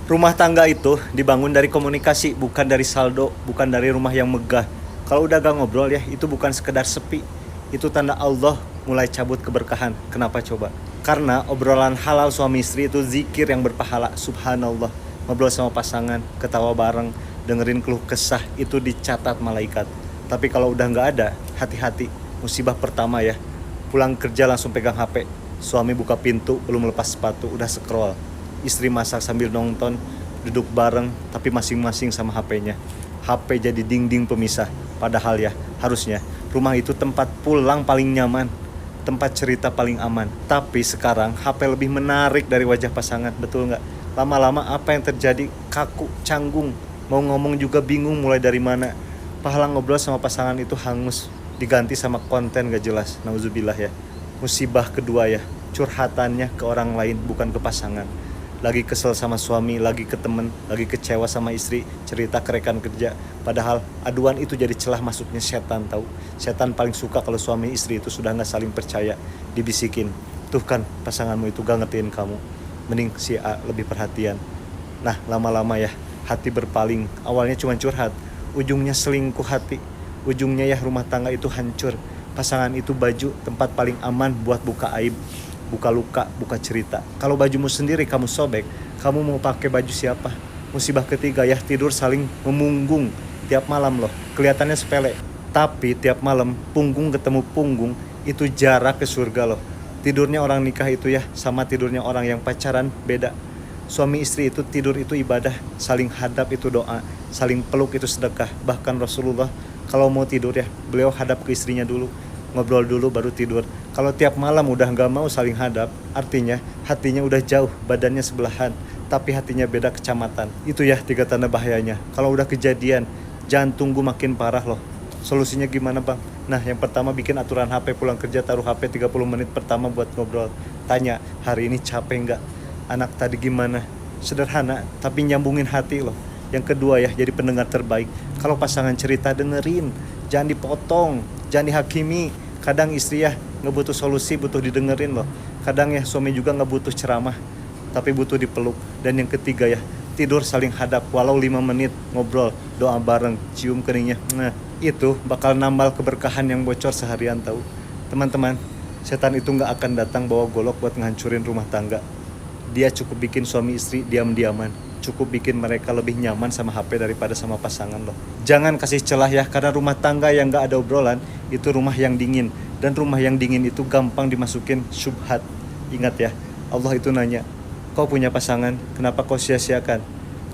Rumah tangga itu dibangun dari komunikasi, bukan dari saldo, bukan dari rumah yang megah. Kalau udah gak ngobrol ya, itu bukan sekedar sepi. Itu tanda Allah mulai cabut keberkahan. Kenapa coba? Karena obrolan halal suami istri itu zikir yang berpahala, subhanallah. Ngobrol sama pasangan, ketawa bareng, dengerin keluh kesah, itu dicatat malaikat. Tapi kalau udah gak ada, hati-hati. Musibah pertama ya, pulang kerja langsung pegang HP. Suami buka pintu, belum lepas sepatu, udah scroll. Istri masak sambil nonton, duduk bareng tapi masing-masing sama HP-nya. HP jadi dinding pemisah. Padahal ya, harusnya rumah itu tempat pulang paling nyaman, tempat cerita paling aman. Tapi sekarang HP lebih menarik dari wajah pasangan, betul nggak? Lama-lama apa yang terjadi? Kaku, canggung, mau ngomong juga bingung mulai dari mana. Pahala ngobrol sama pasangan itu hangus, diganti sama konten gak jelas. Nauzubillah ya. Musibah kedua ya, curhatannya ke orang lain bukan ke pasangan. Lagi kesel sama suami, lagi ke temen, lagi kecewa sama istri, cerita ke rekan kerja. Padahal aduan itu jadi celah masuknya setan, tahu. Setan paling suka kalau suami istri itu sudah gak saling percaya. Dibisikin, tuh kan pasanganmu itu gak ngertiin kamu, mending si A lebih perhatian. Nah lama-lama ya, hati berpaling. Awalnya cuma curhat, ujungnya selingkuh hati. Ujungnya ya rumah tangga itu hancur. Pasangan itu baju tempat paling aman buat buka aib, buka luka, buka cerita. Kalau bajumu sendiri kamu sobek, kamu mau pakai baju siapa? Musibah ketiga ya, tidur saling memunggung tiap malam loh. Kelihatannya sepele, tapi tiap malam punggung ketemu punggung, itu jarak ke surga loh. Tidurnya orang nikah itu ya sama tidurnya orang yang pacaran beda. Suami istri itu tidur itu ibadah, saling hadap itu doa, saling peluk itu sedekah. Bahkan Rasulullah kalau mau tidur ya, beliau hadap ke istrinya dulu, ngobrol dulu baru tidur. Kalau tiap malam udah gak mau saling hadap, artinya hatinya udah jauh, badannya sebelahan, tapi hatinya beda kecamatan. Itu ya 3 tanda bahayanya. Kalau udah kejadian, jangan tunggu makin parah loh. Solusinya gimana bang? Nah yang pertama bikin aturan HP, pulang kerja taruh HP 30 menit pertama buat ngobrol. Tanya, hari ini capek gak? Anak tadi gimana? Sederhana, tapi nyambungin hati loh. Yang kedua ya, jadi pendengar terbaik. Kalau pasangan cerita, dengerin, jangan dipotong, jangan dihakimi. Kadang istri ya nggak butuh solusi, butuh didengerin loh. Kadang ya suami juga nggak butuh ceramah, tapi butuh dipeluk. Dan yang ketiga ya, tidur saling hadap, walau 5 menit ngobrol, doa bareng, cium keningnya. Nah itu bakal nambal keberkahan yang bocor seharian tahu. Teman-teman, setan itu nggak akan datang bawa golok buat ngancurin rumah tangga. Dia cukup bikin suami istri diam-diaman, cukup bikin mereka lebih nyaman sama HP daripada sama pasangan loh. Jangan kasih celah ya, karena rumah tangga yang gak ada obrolan itu rumah yang dingin. Dan rumah yang dingin itu gampang dimasukin syubhat. Ingat ya, Allah itu nanya, kau punya pasangan, kenapa kau sia-siakan?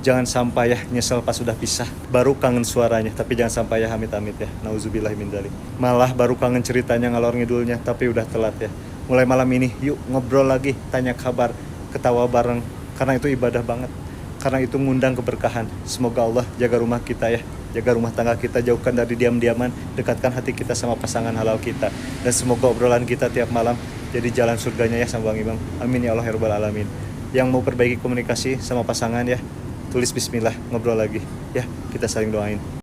Jangan sampai ya nyesel pas sudah pisah, baru kangen suaranya, tapi jangan sampai ya amit-amit ya, nauzubillah min dzalik. Malah baru kangen ceritanya ngalor ngidulnya, tapi udah telat ya. Mulai malam ini yuk ngobrol lagi, tanya kabar, ketawa bareng, karena itu ibadah banget. Karena itu ngundang keberkahan. Semoga Allah jaga rumah kita ya, jaga rumah tangga kita, jauhkan dari diam-diaman, dekatkan hati kita sama pasangan halal kita. Dan semoga obrolan kita tiap malam jadi jalan surganya ya sama Bang Imam. Amin ya Allah ya Rabbal Alamin. Yang mau perbaiki komunikasi sama pasangan ya, tulis bismillah, ngobrol lagi ya, kita saling doain.